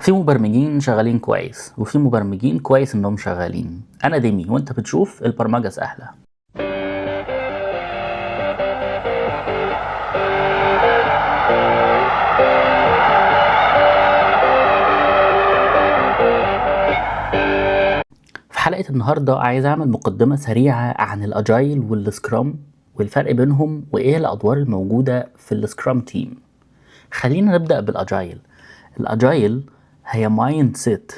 في مبرمجين شغالين كويس وفي مبرمجين كويس انهم شغالين. انا ديمي وانت بتشوف البرمجة سهلة. في حلقة النهاردة عايز اعمل مقدمة سريعة عن الاجايل والسكرام والفرق بينهم وايه الادوار الموجودة في السكرام تيم. خلينا نبدأ بالاجايل. الاجايل هي مايند سيت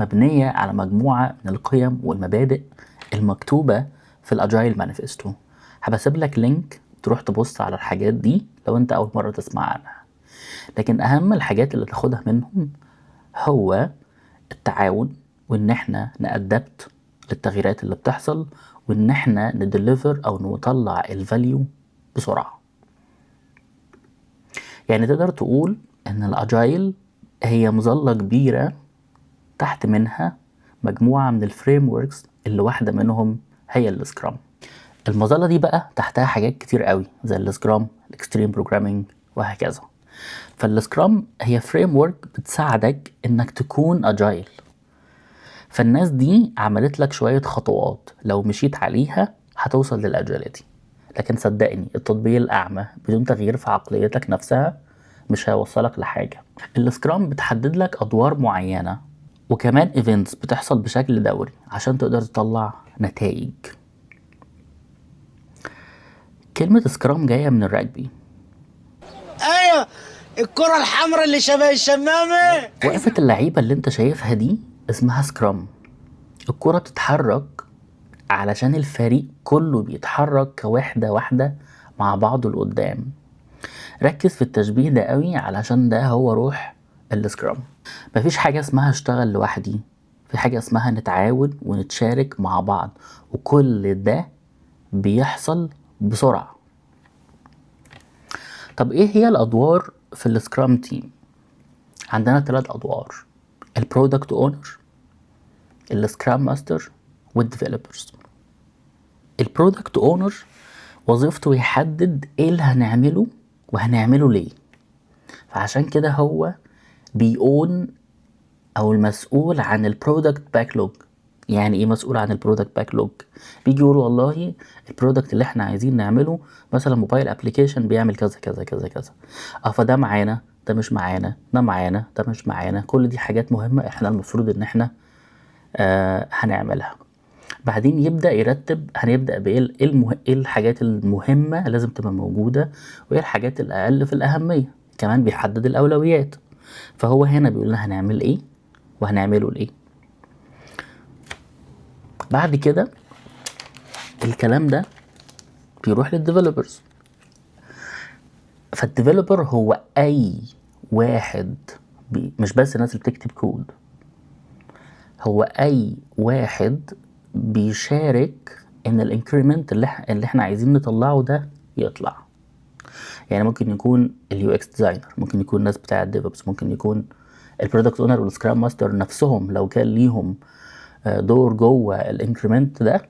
مبنية على مجموعة من القيم والمبادئ المكتوبة في الاجايل مانيفستو. هبسيب لك لينك تروح تبص على الحاجات دي لو انت اول مرة تسمع عنها. لكن اهم الحاجات اللي تاخدها منهم هو التعاون، وان احنا نأدبت للتغييرات اللي بتحصل، وان احنا ندليفر او نطلع الفاليو بسرعة. يعني تقدر تقول ان الاجايل هي مظلة كبيرة تحت منها مجموعة من الفريم وركس اللي واحدة منهم هي السكرام. المظلة دي بقى تحتها حاجات كتير قوي زي السكرام، الاكستريم بروجرامينج وهكذا. فالسكرام هي فريم ورك بتساعدك انك تكون اجايل. فالناس دي عملت لك شوية خطوات لو مشيت عليها هتوصل للاجيلتي. لكن صدقني التطبيق الاعمى بدون تغيير في عقليتك نفسها مش هيوصلك لحاجة. السكرام بتحدد لك ادوار معينة وكمان ايفنتس بتحصل بشكل دوري عشان تقدر تطلع نتائج. كلمة سكرام جاية من الرجبي. ايوه، الكرة الحمراء اللي شبه الشمامة. وقفة اللعيبة اللي انت شايفها دي اسمها سكرام. الكرة بتتحرك علشان الفريق كله بيتحرك كوحدة واحدة مع بعضه لقدام. ركز في التشبيه ده قوي علشان ده هو روح السكرام. مفيش حاجة اسمها اشتغل لوحدي، في حاجة اسمها نتعاون ونتشارك مع بعض، وكل ده بيحصل بسرعة. طب ايه هي الادوار في السكرام تيم؟ عندنا 3 ادوار: البرودكت اونر، السكرام ماستر، والديفلوبرز. البرودكت اونر وظيفته يحدد ايه اللي هنعمله وهنعمله ليه. فعشان كده هو بيقون او المسؤول عن البرودكت باكلوج. يعني ايه مسؤول عن البرودكت باكلوج؟ بيجي يقول والله البرودكت اللي احنا عايزين نعمله مثلا موبايل ابلكيشن بيعمل كذا كذا كذا كذا، فده معانا، ده مش معانا، ده معانا، ده مش معانا. كل دي حاجات مهمة احنا المفروض ان احنا هنعملها. بعدين يبدأ يرتب هنبدأ بإيه، إيه الحاجات المهمة لازم تبقى موجودة، وإيه الحاجات الأقل في الأهمية. كمان بيحدد الأولويات. فهو هنا بيقول لنا هنعمل إيه وهنعمله ليه. بعد كده الكلام ده بيروح للديفلوبرز. فالديفلوبر هو أي واحد مش بس الناس اللي بتكتب كود، هو أي واحد بيشارك ان الانكريمنت اللي احنا عايزين نطلعه ده يطلع. يعني ممكن يكون اليو اكس ديزاينر، ممكن يكون الناس بتاع الديفوبس، ممكن يكون البرودكت اونر والسكرام ماستر نفسهم لو كان ليهم دور جوه الانكريمنت ده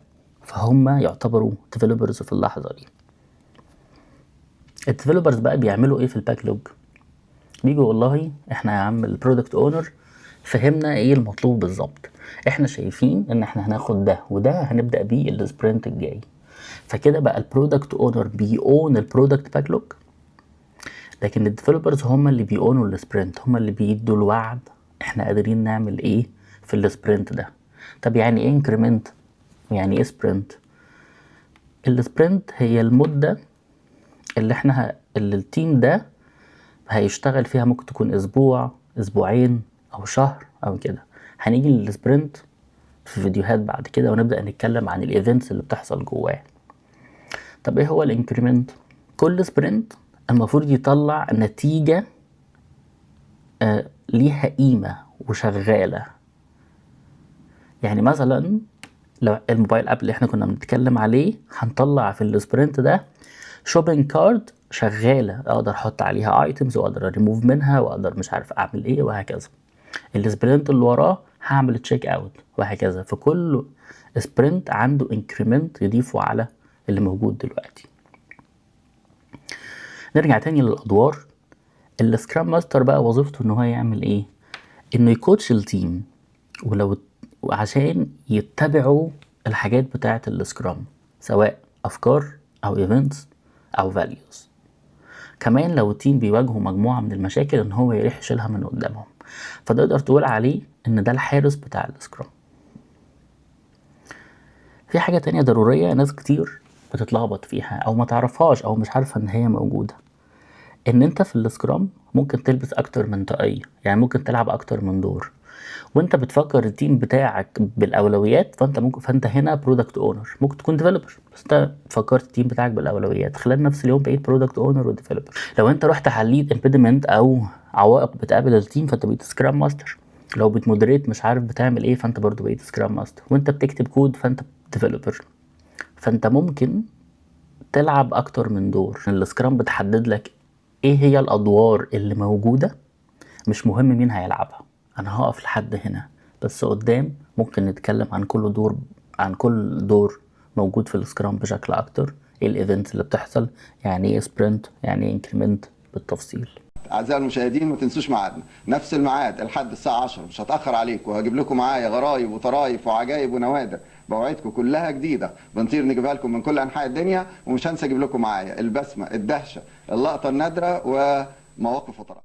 فهم يعتبروا ديفلوبرز في اللحظه دي. الديفلوبرز بقى بيعملوا ايه في الباكلوج؟ بيجوا والله احنا يا عم البرودكت اونر فهمنا ايه المطلوب بالظبط، احنا شايفين ان احنا هناخد ده وده هنبدا بيه السبرنت الجاي. فكده بقى البرودكت اونر بيون البرودكت باكلوج، لكن الديفلوبرز هم اللي بيونوا السبرنت، هم اللي بيدوا الوعد احنا قادرين نعمل ايه في السبرنت ده. طب يعني ايه انكريمنت ويعني ايه سبرنت؟ السبرنت هي المده اللي التيم ده هيشتغل فيها، ممكن تكون اسبوع، اسبوعين، او شهر او كده. هنيجي للسبرنت في فيديوهات بعد كده ونبدأ نتكلم عن الايفنتس اللي بتحصل جواه. طب ايه هو الانكريمنت؟ كل سبرنت المفروض يطلع نتيجة ليها قيمة وشغالة. يعني مثلا لو الموبايل اب اللي احنا كنا بنتكلم عليه هنطلع في السبرنت ده شوبينج كارد شغالة، اقدر احط عليها ايتمز واقدر ريموف منها واقدر مش عارف اعمل ايه وهكذا. السبرنت اللي وراه هعمل تشيك اوت وهكذا. فكل سبرنت عنده انكريمنت يضيفه على اللي موجود دلوقتي. نرجع تاني للادوار. السكرام ماستر بقى وظيفته ان هو يعمل ايه؟ انه يكوتش التيم عشان يتبعوا الحاجات بتاعة السكرام، سواء افكار او ايفنتس او فاليوز. كمان لو التيم بيواجهوا مجموعة من المشاكل ان هو يروح يشيلها من قدامهم، فتقدر تقول عليه ان ده الحارس بتاع السكرام. في حاجة تانية ضرورية ناس كتير بتتلخبط فيها او ما تعرفهاش او مش عارفة ان هي موجودة، ان انت في السكرام ممكن تلبس اكتر من طاقية، يعني ممكن تلعب اكتر من دور. وانت بتفكر التيم بتاعك بالاولويات، فانت هنا برودكت اونر، ممكن تكون ديفلوبر بس انت فكرت التيم بتاعك بالاولويات، خلال نفس اليوم بقيت برودكت اونر وديفلوبر. لو انت رحت حليت امبيدمنت او عوائق بتقابل التيم فانت بقيت سكرام ماستر. لو بتمودريت مش عارف بتعمل ايه فانت برضو بقيت سكرام ماستر. وانت بتكتب كود فانت ديفلوبر. فانت ممكن تلعب اكتر من دور. السكرام بتحدد لك ايه هي الادوار اللي موجودة، مش مهم مين هيلعبها. انا هقف لحد هنا، بس قدام ممكن نتكلم عن كل دور موجود في السكرام بشكل اكتر، ايه الايفنتس اللي بتحصل، يعني ايه سبرنت، يعني ايه انكريمنت بالتفصيل. اعزائي المشاهدين ما تنسوش ميعادنا، نفس الميعاد لحد الساعه 10، مش هتاخر عليكم، وهجيب لكم معايا غرايب وطرايف وعجائب ونوادر بوعدكم كلها جديده، بنطير نجيبها لكم من كل انحاء الدنيا. ومش هنسى اجيب لكم معايا البسمه، الدهشه، اللقطه النادره، ومواقف وطرائف.